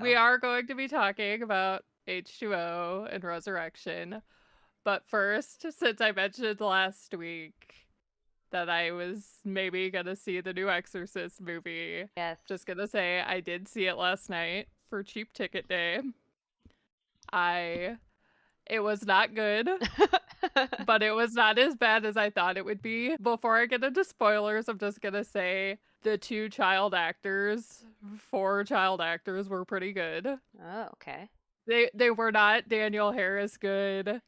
We are going to be talking about H2O and Resurrection. But first, since I mentioned last week that I was maybe gonna see the new Exorcist movie, Yes. just gonna say I did see it last night for cheap ticket day. It was not good, but it was not as bad as I thought it would be. Before I get into spoilers, I'm just gonna say the four child actors were pretty good. Oh, okay. They were not Daniel Harris good.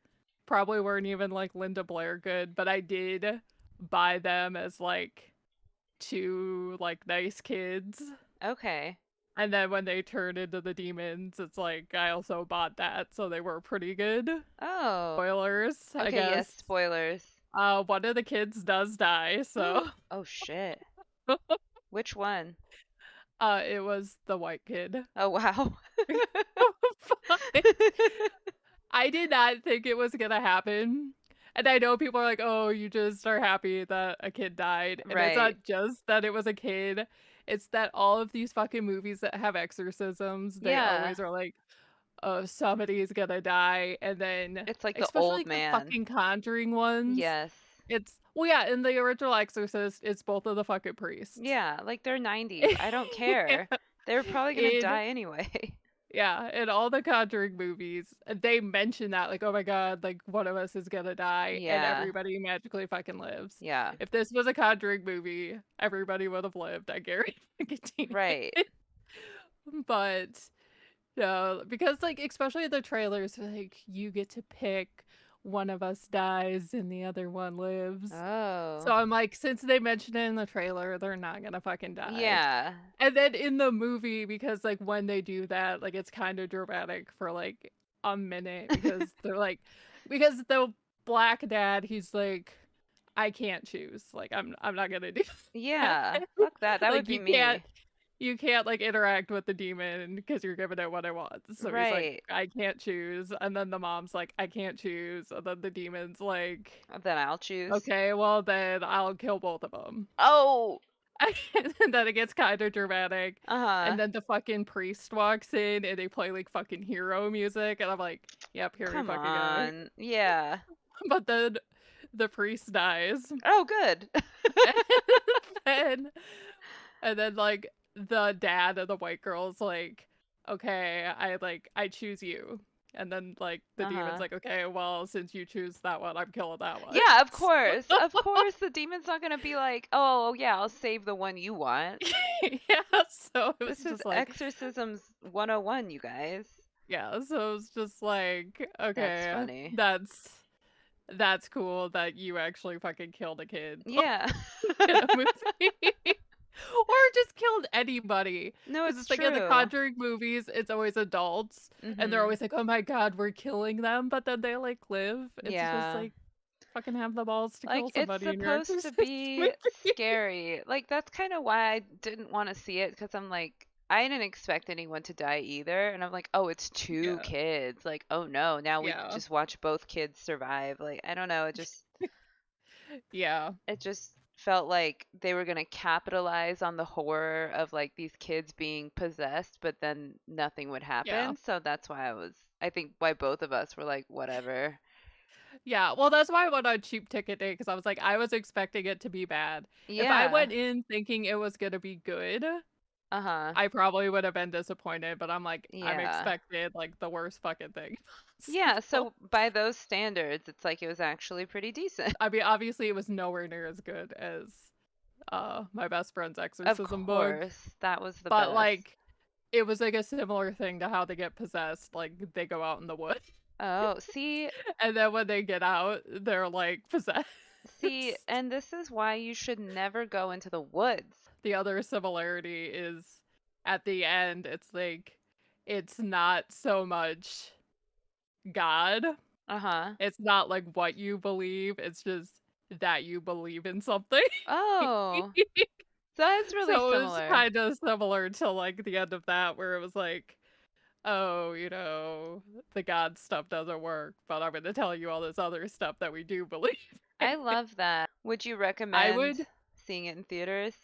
Probably weren't even like Linda Blair good, but I did buy them as like two like nice kids. Okay. And then when they turned into the demons, it's like I also bought that, so they were pretty good. Oh. Spoilers, I Okay, yes, guess. spoilers. One of the kids does die, so Oh shit. Which one? it was the white kid. Oh wow. But I did not think it was gonna happen. And I know people are like, oh, you just are happy that a kid died. And it's Right. not just that it was a kid, it's that all of these fucking movies that have exorcisms, they Yeah. always are like, oh, somebody's gonna die. And then, It's like the especially old like the man. fucking Conjuring ones, Yes. well, yeah, in the original Exorcist, it's both of the fucking priests. Yeah, like they're 90s. I don't care. Yeah. They're probably gonna In die anyway. Yeah, in all the Conjuring movies, they mention that, like, "Oh my god, like, one of us is gonna die," and Yeah. everybody magically fucking lives. Yeah. If this was a Conjuring movie, everybody would have lived, I guarantee Right. it. But, no, because, like, especially the trailers, like, you get to pick one of us dies and the other one lives. So Oh. I'm like, since they mentioned it in the trailer, they're not gonna fucking die. Yeah. And then in the movie, because, like, when they do that, like, it's kinda dramatic for, like, a minute because they're like because the black dad, he's like, "I can't choose, like, I'm not gonna do that." Yeah. Fuck that. That would Like, be me. you can't, like, interact with the demon because 'cause you're giving it what it wants. So he's like, Right. "I can't choose," and then the mom's like, "I can't choose," and then the demon's like, Then I'll choose. "Okay, well, then I'll kill both of them." Oh. And then it gets kinda dramatic, and Uh-huh. then the fucking priest walks in, and they play, like, fucking hero music, and I'm like, "Yep, here we Come fucking go." on. Yeah. But then the priest dies, Oh, good. and then like, the dad of the white girl's like, "Okay, I choose you." And then, like, the demon's Uh-huh. like, "Okay, well, since you choose that one, I'm killing that one." Yeah, of So course. Of course, the demon's not gonna be like, "Oh, yeah, I'll save the one you want." yeah, so it was This is just like Exorcisms 101, you guys. yeah, so it's just like, That's okay, funny. that's cool that you actually fucking killed a kid Yeah. in a movie. Or just killed anybody. No, Because it's it's like in the true. Conjuring movies, it's always adults, and they're Mhm. always like, "Oh my god, we're killing them," but then they, like, live. It's just Yeah. like, fucking have the balls to kill Like, it's somebody in your supposed to Exorcist be movie. scary. Like, that's kind of why I didn't want to see it, because I'm like, I didn't expect anyone to die either. And I'm like, oh, it's two Yeah, kids. Like, oh no, now we yeah, just watch both kids survive. Like, I don't know. yeah, It just felt like they were going to capitalize on the horror of like these kids being possessed, but then nothing would yeah. happen. So that's why I think why both of us were like, whatever. Yeah, well, that's why I went on cheap ticket day because I was like, I was expecting it to be bad. If I Yeah. went in thinking it was gonna be good, Uh-huh. I probably would have been disappointed, but I'm like, I'm Yeah. expected like the worst fucking thing Yeah, possible. so by those standards, it's like it was actually pretty decent. I mean, obviously it was nowhere near as good as my best friend's Of exorcism book, course, that was the but best. like it was like a similar thing to how they get possessed. Like they go out in the woods, Oh, see, and then when they get out, they're like possessed. and this is why you should never go into the woods. The other similarity is at the end, it's like it's not so much God. Uh-huh. It's not like what you believe, it's just that you believe in something. Oh, so that's really So it was similar. kind of similar to like the end of that where it was like, oh, the God stuff doesn't work, but I'm gonna tell you all this other stuff that we do believe in. I love that. Would you I recommend would seeing it in theaters?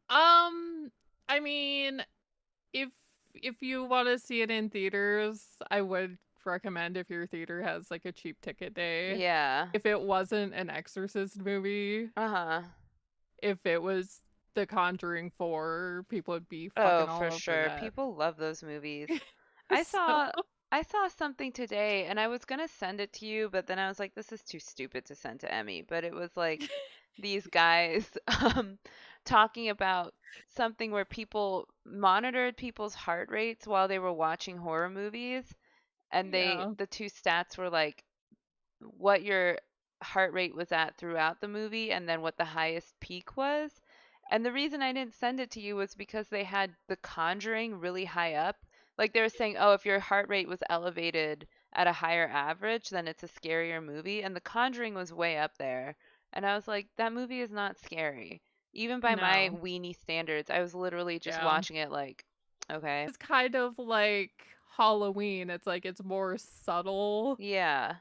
um I mean if if you want to see it in theaters, I would recommend if your theater has like a cheap ticket day. Yeah. If it wasn't an Exorcist movie, Uh-huh. if it was The Conjuring 4, people would be Oh, fucking for all over sure. that. People love those movies. I So, saw I saw something today and I was gonna send it to you, but then I was like, this is too stupid to send to Emmy. But it was like these guys talking about something where people monitored people's heart rates while they were watching horror movies, and yeah, the two stats were like what your heart rate was at throughout the movie and then what the highest peak was. And the reason I didn't send it to you was because they had The Conjuring really high up. Like they were saying, oh, if your heart rate was elevated at a higher average, then it's a scarier movie. And The Conjuring was way up there. And I was like, that movie is not scary. Even by my no. weenie standards, I was literally just Yeah. watching it like, okay. It's kind of like Halloween. It's like it's more subtle Yeah.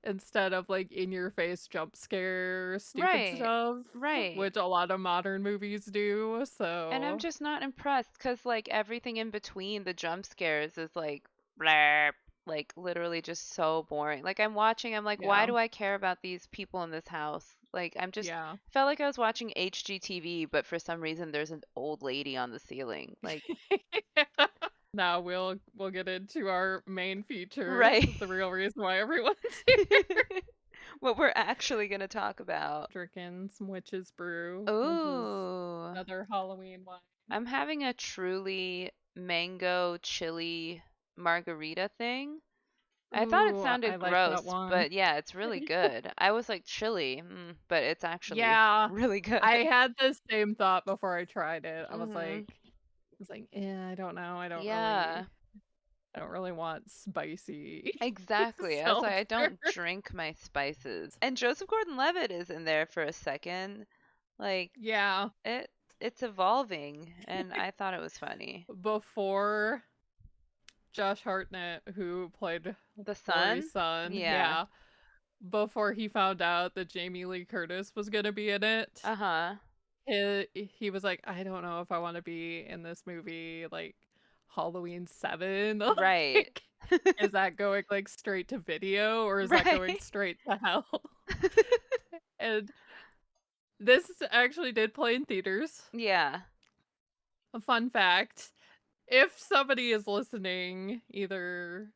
instead of like in your face jump scare stupid Right. stuff, Right. which a lot of modern movies do. And I'm So, just not impressed because, like, everything in between the jump scares is like, blah, like, literally just so boring. Like, I'm watching, I'm like, why yeah. do I care about these people in this house? Like, I'm just, Yeah. felt like I was watching HGTV, but for some reason there's an old lady on the ceiling. Like, Now we'll get into our main feature, right. the real reason why everyone's here. What we're actually going to talk about. Drinking some witch's brew, which is Ooh. another Halloween wine. I'm having a truly mango chili margarita thing. I thought it Ooh, I sounded like that gross, one. but yeah, it's really good. I was like chili, but it's actually Yeah, really good. I had the same thought before I tried it. Mhm. I was like, yeah, I don't know. Yeah, I don't really want spicy exactly. I was like, I seltzer. don't drink my spices. And Joseph Gordon-Levitt is in there for a second. Like Yeah, it it's evolving and I thought it was funny. before Josh Hartnett, who played The Laurie's sun? son, Yeah. yeah, before he found out that Jamie Lee Curtis was gonna be in it, Uh-huh. he was like, I don't know if I want to be in this movie, like Halloween 7. Right. Like, is that going like straight to video or is that going Right. straight to hell? And this actually did play in theaters. Yeah. A fun fact, if somebody is listening either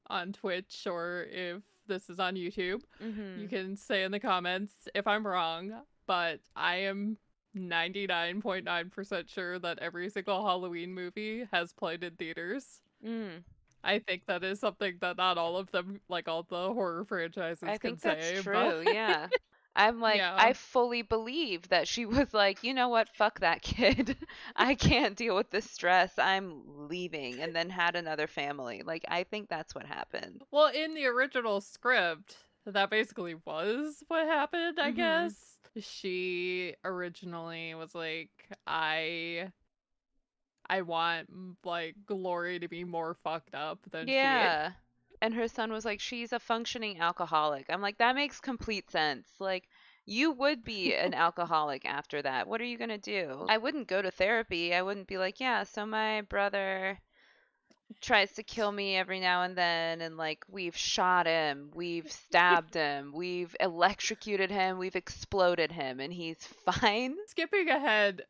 on Twitch or if this is on YouTube, you Mhm. can say in the comments if I'm wrong, but I am 99.9% sure that every single Halloween movie has played in theaters. Mm. I think that is something that not all of them, like all the horror I franchises, can think that's say, but true. Yeah. I'm like, yeah. I fully believe that she was like, you know what? Fuck that kid. I can't deal with this stress. I'm leaving. And then had another family. Like, I think that's what happened. Well, in the original script, that basically was what happened, I Mhm. guess. She originally was like, I want like Glory to be more fucked up than she is. Yeah. And her son was like, she's a functioning alcoholic. I'm like, that makes complete sense. Like, you would be an alcoholic after that. What are you going to do? I wouldn't go to therapy. I wouldn't be like, yeah, so my brother tries to kill me every now and then, and like we've shot him, we've stabbed him, we've electrocuted him, we've exploded him, and he's fine. Skipping ahead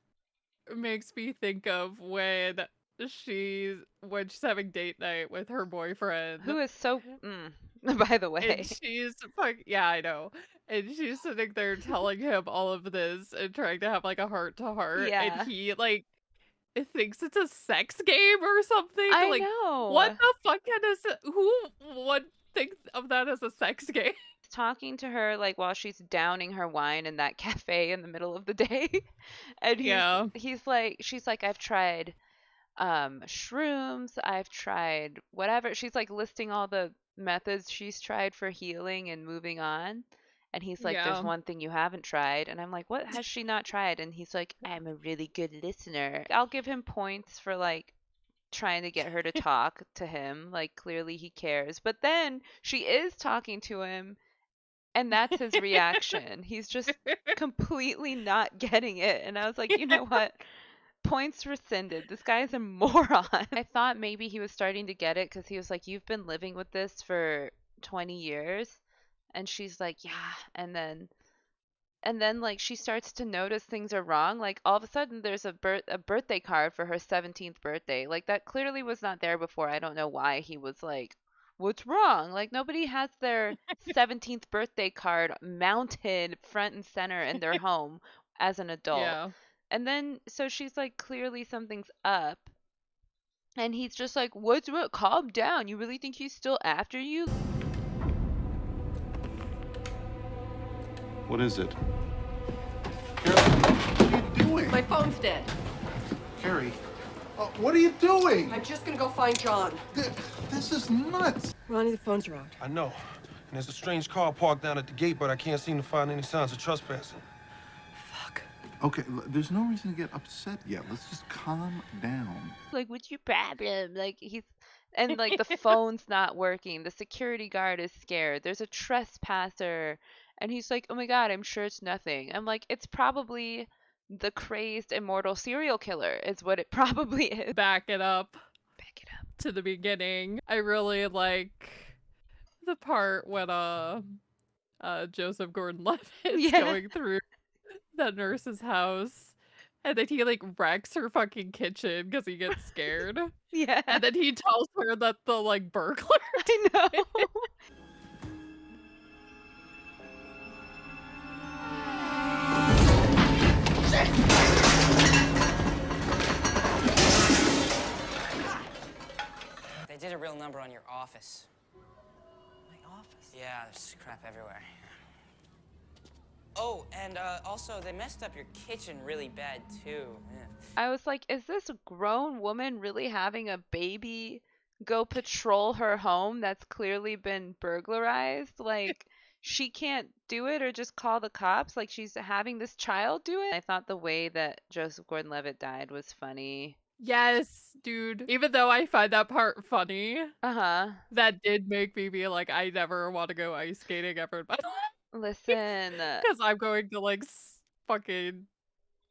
makes me think of when she's having date night with her boyfriend Who is so by the and way. yeah, I know. And she's sitting there telling him all of this and trying to have like a heart to heart and Yeah. he like thinks it's a sex game or something. I Like what know. the fuck who would think of that as a sex game? Talking to her like while she's downing her wine in that cafe in the middle of the day. And Yeah. he's like she's like I've tried shrooms, I've tried whatever. She's like listing all the methods she's tried for healing and moving on. And he's like, there's Yeah. one thing you haven't tried. And I'm like, what has she not tried? And he's like, I'm a really good listener. I'll give him points for like trying to get her to talk to him. Like, clearly he cares. But then she is talking to him, and that's his reaction. He's just completely not getting it. And I was like, you know what? Points rescinded. This guy is a moron. I thought maybe he was starting to get it because he was like, "You've been living with this for 20 years." And she's like, "Yeah." And then like she starts to notice things are wrong. Like all of a sudden there's a birthday card for her 17th birthday. Like that clearly was not there before. I don't know why he was like, "What's wrong?" Like nobody has their 17th birthday card mounted front and center in their home as an adult. Yeah. And then so she's like, clearly something's up. And he's just like, "What's what? Calm down. You really think he's still after you?" What is it? Carrie, what are you doing? My phone's dead. Carrie, what are you doing? I'm just gonna go find John. This is nuts. Ronnie, the phones are out. I know. And there's a strange car parked down at the gate, but I can't seem to find any signs of trespassing. Fuck. Okay, there's no reason to get upset yet. Let's just calm down. Like, "What's your problem?" Like and like the phone's not working. The security guard is scared. There's a trespasser. And he's like, "Oh my God, I'm sure it's nothing." I'm like, "It's probably the crazed immortal serial killer is what it probably is." Back it up Pick it up. to the beginning. I really like the part when Joseph Gordon-Levitt's Yeah. going through the nurse's house, and then he like wrecks her fucking kitchen because he gets scared. Yeah. And then he tells her that the like burglar I know. They did a real number on your office. My office? Yeah, there's crap everywhere. Oh, and also they messed up your kitchen really bad too. Yeah. I was like, is this grown woman really having a baby go patrol her home that's clearly been burglarized? Like, she can't do it or just call the cops? Like, she's having this child do it? I thought the way that Joseph Gordon-Levitt died was funny. Yes, dude. Even though I find that part funny, Uh-huh. that did make me be like, I never want to go ice skating ever in my life. Listen. Because I'm going to like fucking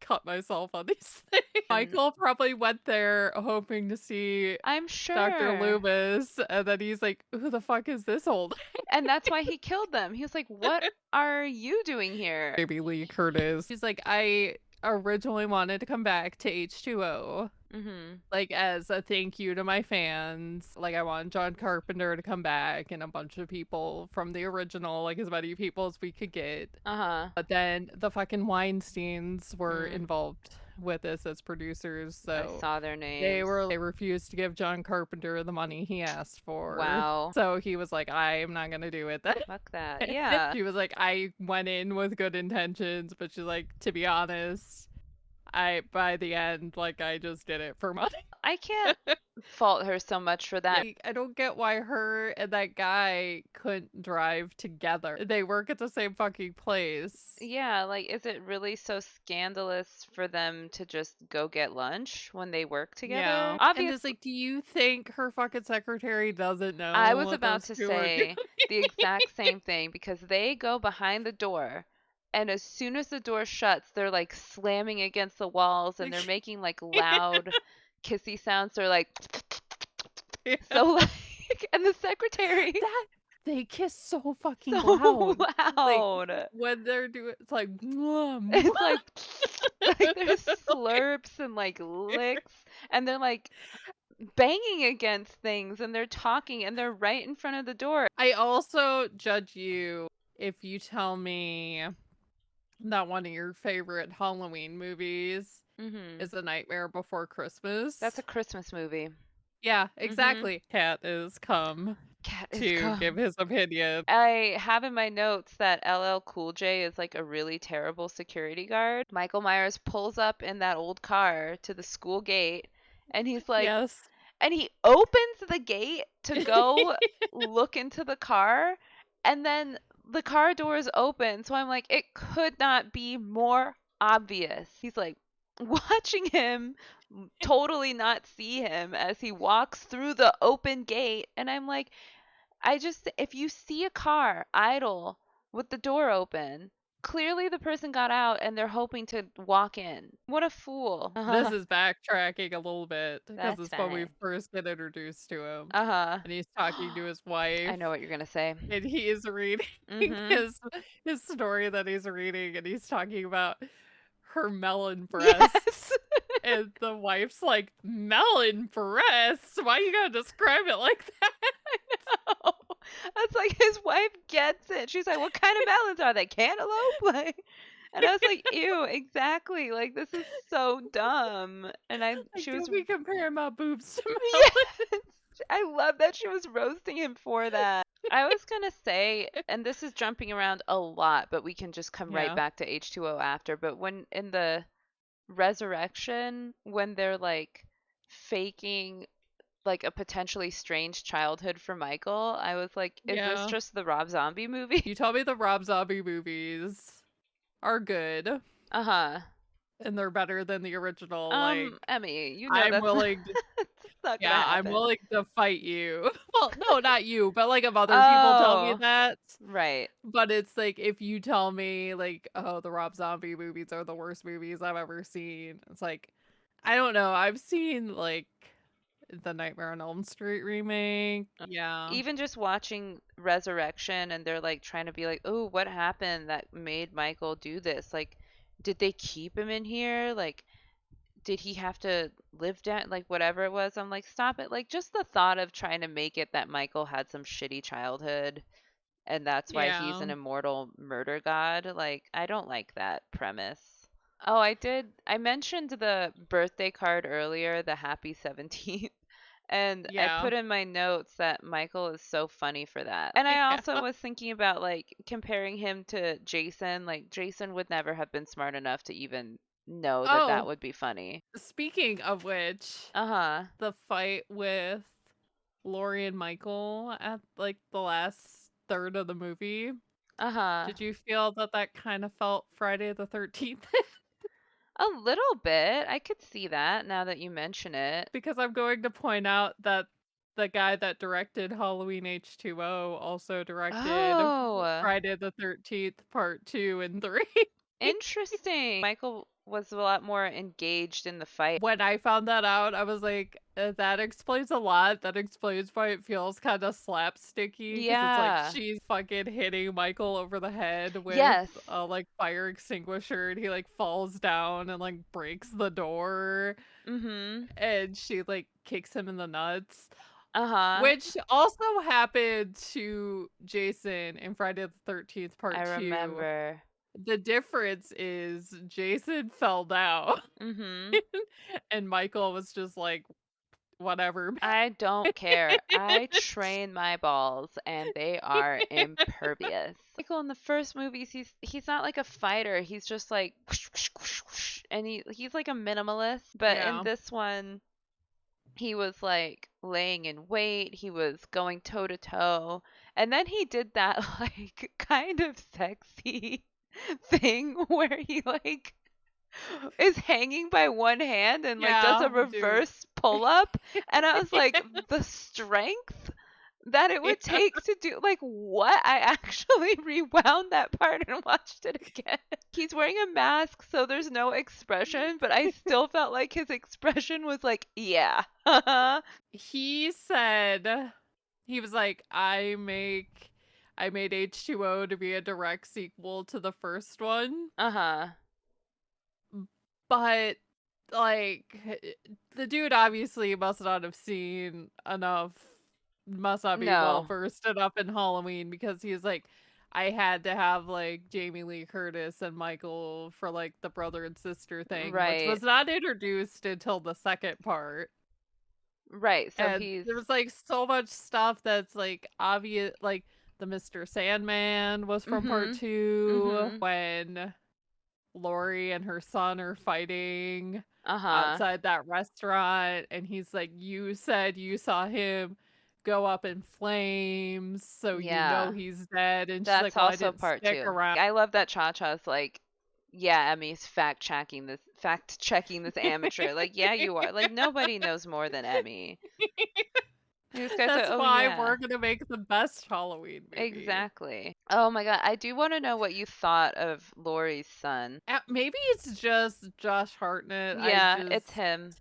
cut myself on these things. Michael probably went there hoping to see I'm sure. Dr. Loomis, and then he's like, who the fuck is this old? And that's why he killed them. He was like, "What are you doing here?" Maybe Lee Curtis. He's like, I originally wanted to come back to H2O. Mm-hmm. Like, as a thank you to my fans. Like, I want John Carpenter to come back and a bunch of people from the original, like as many people as we could get. Uh-huh. But then the fucking Weinsteins were involved with this as producers, so I saw their names. they refused to give John Carpenter the money he asked for. Wow. So he was like, I'm not gonna do it then. Fuck that. Yeah. She was like, I went in with good intentions, but she's like, to be honest, by the end, like, I just did it for money. I can't fault her so much for that. I don't get why her and that guy couldn't drive together. They work at the same fucking place. Yeah, like, is it really so scandalous for them to just go get lunch when they work together? Yeah. Obviously, And it's like, do you think her fucking secretary doesn't know? I was what about those to two are say doing? the exact same thing because they go behind the door. And as soon as the door shuts, they're like slamming against the walls and they're making like loud kissy sounds. They're like, Yeah. so like, and the secretary, They kiss so fucking so loud. loud. Like, when they're doing, it's like, mwah, It's mwah. like there's slurps and like licks, and they're like banging against things, and they're talking, and they're right in front of the door. I also judge you if you tell me that one of your favorite Halloween movies Mm-hmm. is A Nightmare Before Christmas. That's a Christmas movie. Yeah, exactly. Cat is come Cat is to come. give his opinion. I have in my notes that LL Cool J is like a really terrible security guard. Michael Myers pulls up in that old car to the school gate, and he's like, Yes. and he opens the gate to go look into the car, and then the car doors open. So I'm like, it could not be more obvious. He's like watching him totally not see him as he walks through the open gate. And I'm like, if you see a car idle with the door open, Clearly the person got out and they're hoping to walk in. What a fool. This is backtracking a little bit because That's it's when we fine. first get introduced to him. Uh-huh. And he's talking to his wife. I know what you're going to say. And he is reading Mhm. his story that he's reading, and he's talking about her melon breasts. Yes. And the wife's like, melon breasts? Why you gotta describe it like that? No. That's like his wife gets it. She's like, "What kind of melons are they? Cantaloupe?" Like, and I was like, "Ew, exactly. Like this is so dumb." And she was Don't be comparing my boobs to melons. yes. I love that she was roasting him for that. I was gonna say, and this is jumping around a lot, but we can just come right Yeah. back to H2O after. But when in the Resurrection, when they're like faking like a potentially strange childhood for Michael, I was like, is this Yeah. just the Rob Zombie movie? You told me the Rob Zombie movies are good, Uh-huh. and they're better than the original. Like, Emmie, you know I'm that's willing to, it's not gonna yeah, I'm happen. willing to fight you. Well, no, not you, but like if other people tell me Oh, that. right. But it's like if you tell me like, oh, the Rob Zombie movies are the worst movies I've ever seen. It's like, I don't know. I've seen like the Nightmare on Elm Street remake. Yeah. Even just watching Resurrection and they're like trying to be like, oh, what happened that made Michael do this? Like, did they keep him in here? Like, did he have to live down? Like, whatever it was. I'm like, stop it. Like, just the thought of trying to make it that Michael had some shitty childhood and that's why he's Yeah. an immortal murder god. Like, I don't like that premise. Oh, I mentioned the birthday card earlier, the happy 17th. And I Yeah. put in my notes that Michael is so funny for that. And I also was thinking about like comparing him to Jason. Like Jason would never have been smart enough to even know that that Oh, would be funny. speaking of which, Uh-huh. the fight with Laurie and Michael at like the last third of the movie, Uh-huh. did you feel that that kind of felt Friday the 13th? A little bit. I could see that now that you mention it. Because I'm going to point out that the guy that directed Halloween H2O also directed Oh, Friday the 13th Part 2 and 3. interesting. Michael was a lot more engaged in the fight. When I found that out, I was like, that explains a lot. That explains why it feels kind of slapsticky. Because it's like Yeah. she's fucking hitting Michael over the head with Yes. a like fire extinguisher, and he like falls down and like breaks the door, Mm-hmm. and she like kicks him in the nuts. Uh-huh. Which also happened to Jason in Friday the 13th Part 2. I remember. The difference is Jason fell down Mm-hmm. and Michael was just like, whatever. I don't care. I train my balls and they are impervious. Michael in the first movies, he's not like a fighter. He's just like whoosh, whoosh, whoosh, whoosh, and he's like a minimalist. But in Yeah. this one, he was like laying in wait. He was going toe to toe, and then he did that like kind of sexy thing where he like is hanging by one hand and like does Yeah, a dude. reverse pull up, and I was like, the strength that it would Yeah. take to do like what? I actually rewound that part and watched it again. He's wearing a mask, so there's no expression, but I still felt like his expression was like, yeah. He said, he was like, I made H2O to be a direct sequel to the first one. Uh-huh. But like the dude obviously must not have seen enough, must not be well No. versed enough in Halloween, because he's like, I had to have like Jamie Lee Curtis and Michael for like the brother and sister thing, which Right. was not introduced until the second part. Right. So And he's there was like so much stuff that's like obvious, like the Mr. Sandman was from part Mhm. 2 Mhm. when Lori and her son are fighting Uh-huh. outside that restaurant, and he's like, you said you saw him go up in flames, so you Yeah. know he's dead. And she's That's like, well, I also didn't part stick 2. around. I love that Cha-Cha's like, yeah, Emmie's fact checking this amateur. Like, yeah, you are. Like, nobody knows more than Emmie. These guys That's are, oh why yeah. we're gonna make the best Halloween movie. Exactly. Oh my God. I do want to know what you thought of Laurie's son. Maybe it's just Josh Hartnett. Yeah, it's him.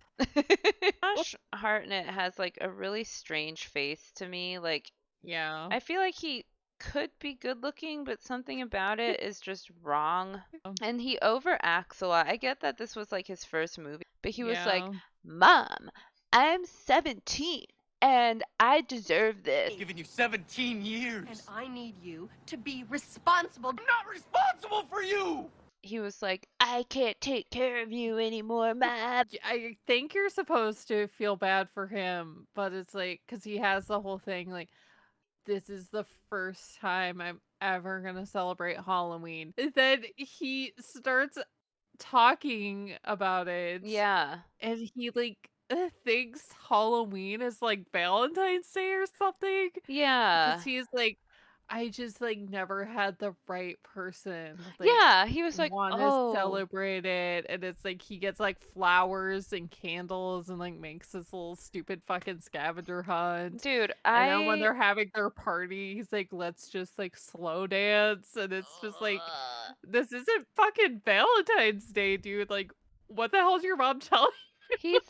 Josh Hartnett has like a really strange face to me. Like, Yeah. I feel like he could be good looking, but something about it is just wrong. And he overacts a lot. I get that this was like his first movie, but he was like, Yeah. Mom, I'm 17 and I deserve this. Giving you 17 years. And I need you to be responsible. I'm not responsible for you. He was like, I can't take care of you anymore, Mom. I think you're supposed to feel bad for him, but it's like, because he has the whole thing like, this is the first time I'm ever gonna celebrate Halloween. And then he starts talking about it. Yeah. And he like thinks Halloween is like Valentine's Day or something. Yeah. Because he's like, I just like never had the right person. Like, Yeah, he was like, want to oh. celebrate it, and it's like he gets like flowers and candles and like makes this little stupid fucking scavenger hunt. Dude, And then when they're having their party, he's like, let's just like slow dance, and it's just like, this isn't fucking Valentine's Day, dude. Like, what the hell's your mom telling you?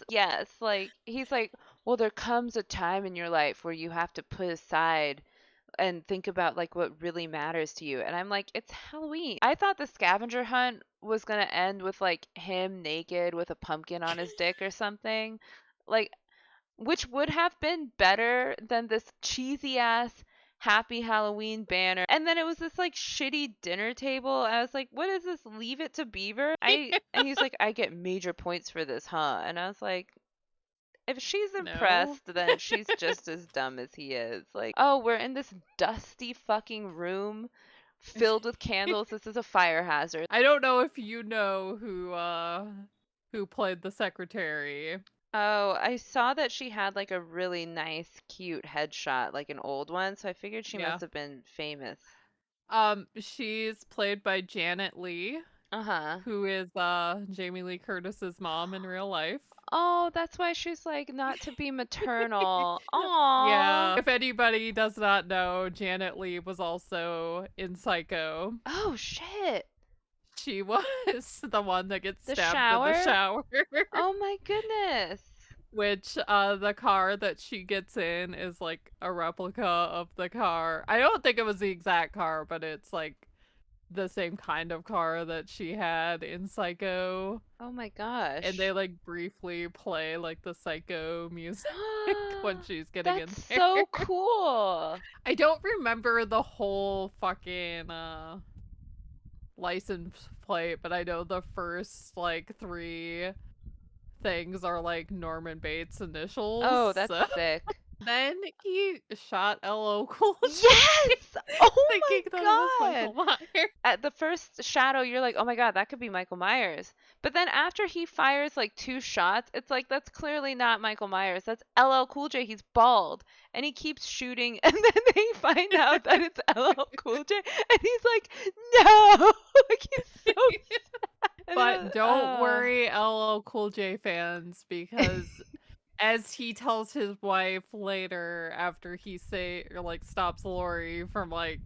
He's like, well, there comes a time in your life where you have to put aside and think about like what really matters to you. And I'm like, it's Halloween. I thought the scavenger hunt was gonna end with like him naked with a pumpkin on his dick or something. Like, which would have been better than this cheesy ass Happy Halloween banner. And then it was this like shitty dinner table. I was like, what is this? Leave It to Beaver? And he's like, I get major points for this, huh? And I was like, if she's impressed, then she's just as dumb as he is. Like, oh, we're in this dusty fucking room filled with candles. This is a fire hazard. I don't know if you know who played the secretary. Oh, I saw that she had like a really nice, cute headshot, like an old one, so I figured she must have been famous. She's played by Janet Leigh. Uh-huh. Who is Jamie Lee Curtis's mom in real life. Oh, that's why she's like not to be maternal. Aww. Yeah. If anybody does not know, Janet Leigh was also in Psycho. Oh shit. She was the one that gets The stabbed shower? in the shower. Oh my goodness. Which the car that she gets in is like a replica of the car. I don't think it was the exact car, but it's like the same kind of car that she had in Psycho. Oh my gosh. And they like briefly play like the Psycho music when she's getting in That's there. so cool. I don't remember the whole fucking license plate, but I know the first like 3 things are like Norman Bates initials. Oh, that's sick. Then he shot LL Cool J. Yes! Oh thinking my that god! it was Michael Myers. At the first shadow, you're like, oh my god, that could be Michael Myers. But then after he fires like 2 shots, it's like, that's clearly not Michael Myers. That's LL Cool J. He's bald. And he keeps shooting, and then they find out that it's LL Cool J. And he's like, no! Like, he's so sad. But don't worry, LL Cool J fans, because as he tells his wife later after he stops Laurie from like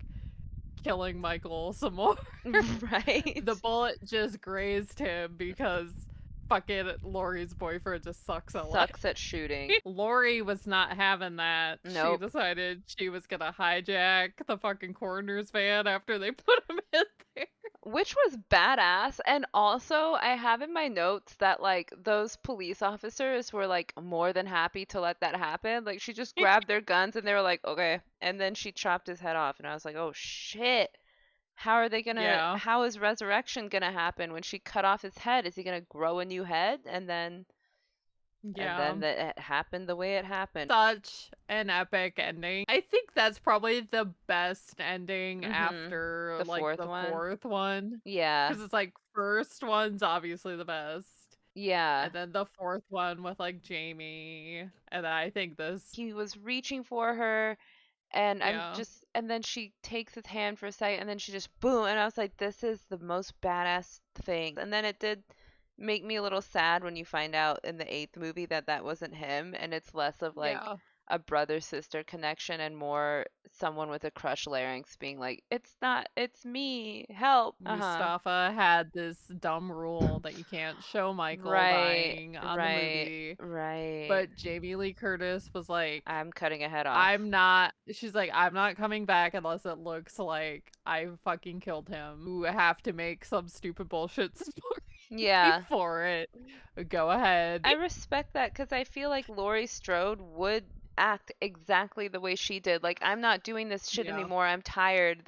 killing Michael some more, right? The bullet just grazed him because fucking Laurie's boyfriend just sucks at shooting. Laurie was not having that. Nope. She decided she was gonna hijack the fucking coroner's van after they put him in there. Which was badass. And also, I have in my notes that, like, those police officers were, like, more than happy to let that happen. Like, she just grabbed their guns and they were like, okay. And then she chopped his head off. And I was like, oh, shit. How are they gonna, how is resurrection gonna happen when she cut off his head? Is he gonna grow a new head? And then it happened the way it happened. Such an epic ending. I think that's probably the best ending after the like fourth one. Yeah. Because it's like first one's obviously the best. Yeah. And then the 4th one with like Jamie. And then I think he was reaching for her and and then she takes his hand for a second and then she just boom, and I was like, this is the most badass thing. And then it did make me a little sad when you find out in the 8th movie that wasn't him, and it's less of like a brother-sister connection and more someone with a crushed larynx being like, it's me, help. Mustafa had this dumb rule that you can't show Michael Right, dying on the right, movie. right. But Jamie Lee Curtis was like, I'm cutting a head off. she's like, I'm not coming back unless it looks like I fucking killed him. You have to make some stupid bullshit story Yeah. for it. Go ahead. I respect that because I feel like Laurie Strode would act exactly the way she did. Like, I'm not doing this shit Yeah. anymore. I'm tired.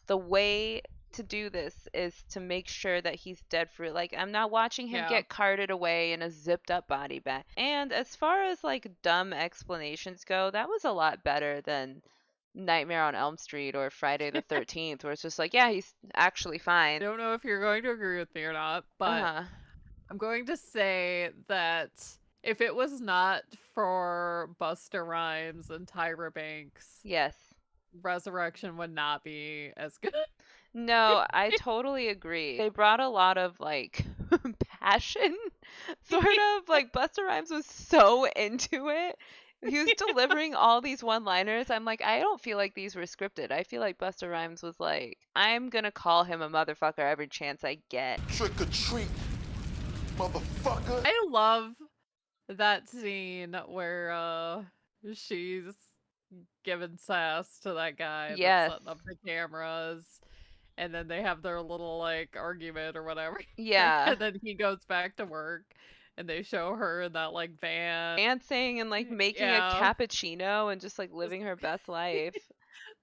The way to do this is to make sure that he's dead for real. Like, I'm not watching him Yeah. get carted away in a zipped up body bag. And as far as like dumb explanations go, that was a lot better than Nightmare on Elm Street or Friday the 13th, where it's just like, yeah, he's actually I fine. don't know if you're going to agree with me or not, but I'm going to say that if it was not for Busta Rhymes and Tyra Banks, Yes. Resurrection would not be as good. No, I totally agree. They brought a lot of like passion, sort of. Like Busta Rhymes was so into it. He was delivering all these one-liners. I'm like, I don't feel like these were scripted. I feel like Busta Rhymes was like, I'm gonna call him a motherfucker every chance I get. Trick or treat, motherfucker. I love that scene where she's giving sass to that guy Yes. that's setting up the cameras, and then they have their little like argument or whatever. Yeah. And then he goes back to work and they show her in that like van Dancing and like making a cappuccino and just like living her best life.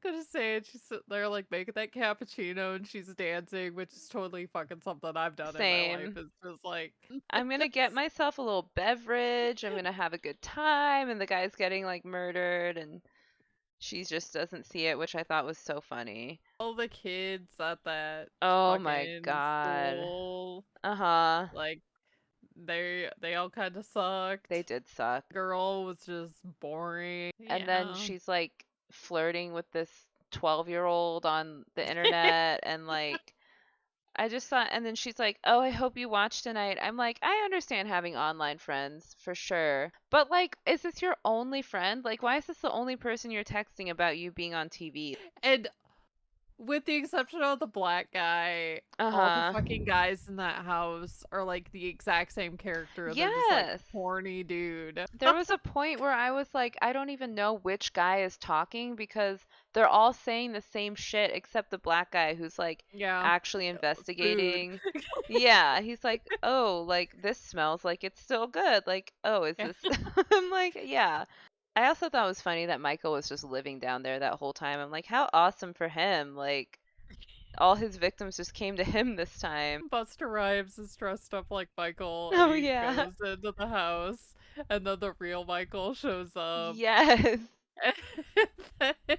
Gonna say it, she's sitting there like making that cappuccino and she's dancing, which is totally fucking something I've done in my life. It's just like I'm gonna get myself a little beverage, I'm gonna have a good time, and the guy's getting like murdered and she just doesn't see it, which I thought was so funny. All the kids at that Oh my god. school, Like they all kind of sucked. they did suck. Girl was just boring. And then she's like flirting with this 12-year-old on the internet and like I just thought, and then she's like, oh, I hope you watch tonight. I'm like, I understand having online friends for sure. But like, is this your only friend? Like, why is this the only person you're texting about you being on TV? And with the exception of the black guy, all the fucking guys in that house are like the exact same character. They're just like horny dude. There was a point where I was like, I don't even know which guy is talking because they're all saying the same shit except the black guy who's like actually investigating. Yeah, he's like, oh, like this smells like it's still good. Like, oh, is this? I'm like, yeah. I also thought it was funny that Michael was just living down there that whole time. I'm like, how awesome for him. Like, all his victims just came to him this time. Busta Rhymes is dressed up like Michael. Oh, and he yeah. goes into the house, and then the real Michael shows up. Yes. And then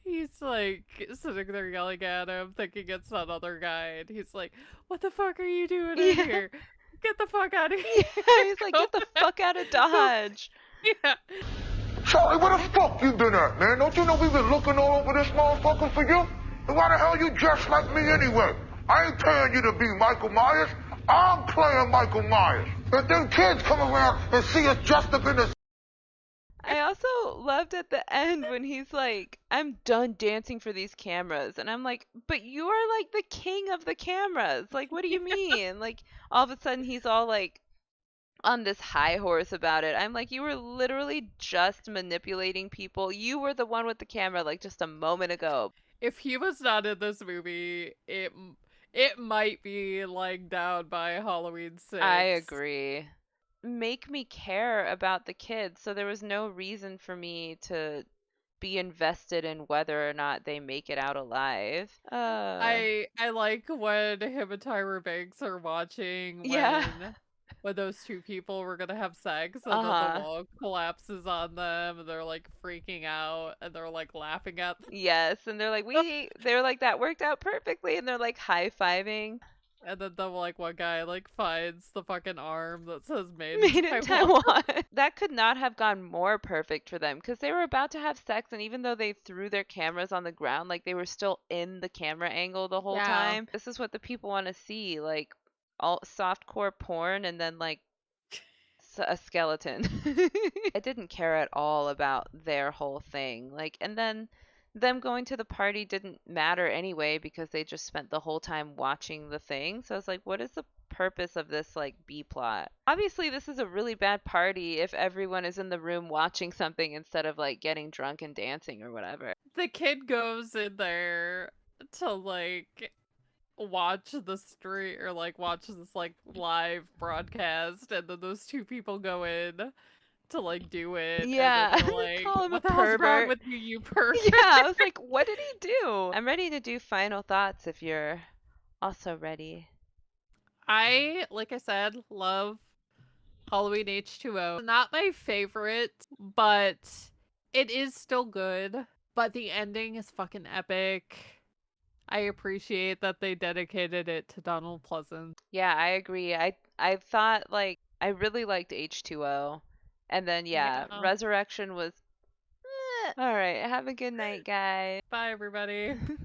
he's like sitting there yelling at him, thinking it's that other guy. And he's like, what the fuck are you doing in here? Get the fuck out of here. Yeah, he's like, get the fuck out of Dodge. Yeah. Charlie, where the fuck you been at, man? Don't you know we've been looking all over this motherfucker for you? And why the hell you dressed like me anyway? I ain't paying you to be Michael Myers. I'm playing Michael Myers. And then kids come around and see us dressed up in this. I also loved at the end when he's like, I'm done dancing for these cameras. And I'm like, but you are like the king of the cameras. Like, what do you mean? Like, all of a sudden he's all like, on this high horse about it. I'm like, you were literally just manipulating people. You were the one with the camera like just a moment ago. If he was not in this movie, it might be lying down by Halloween 6. I agree. Make me care about the kids, so there was no reason for me to be invested in whether or not they make it out alive. I like when him and Tyra Banks are watching when those two people were gonna have sex and then the wall collapses on them and they're like freaking out and they're like laughing at them. Yes, and they're like, they're like, that worked out perfectly, and they're like high-fiving. And then the like one guy like finds the fucking arm that says made in Taiwan. That could not have gone more perfect for them because they were about to have sex, and even though they threw their cameras on the ground, like they were still in the camera angle the whole time. This is what the people want to see, like all softcore porn and then like a skeleton. I didn't care at all about their whole thing. Like, and then them going to the party didn't matter anyway because they just spent the whole time watching the thing. So I was like, what is the purpose of this like B plot? Obviously, this is a really bad party if everyone is in the room watching something instead of like getting drunk and dancing or whatever. The kid goes in there to like watch the stream or like watch this like live broadcast, and then those two people go in to like do it. Yeah, And then they're like, call him what a the hell's wrong pervert. with you, you pervert? Yeah, I was like, what did he do? I'm ready to do final thoughts if you're also ready. I, like I said, love Halloween H2O. Not my favorite, but it is still good. But the ending is fucking epic. I appreciate that they dedicated it to Donald Pleasance. Yeah, I agree. I thought like I really liked H2O. And then yeah, Yeah. Resurrection was All right, have a good night, guys. Bye, everybody.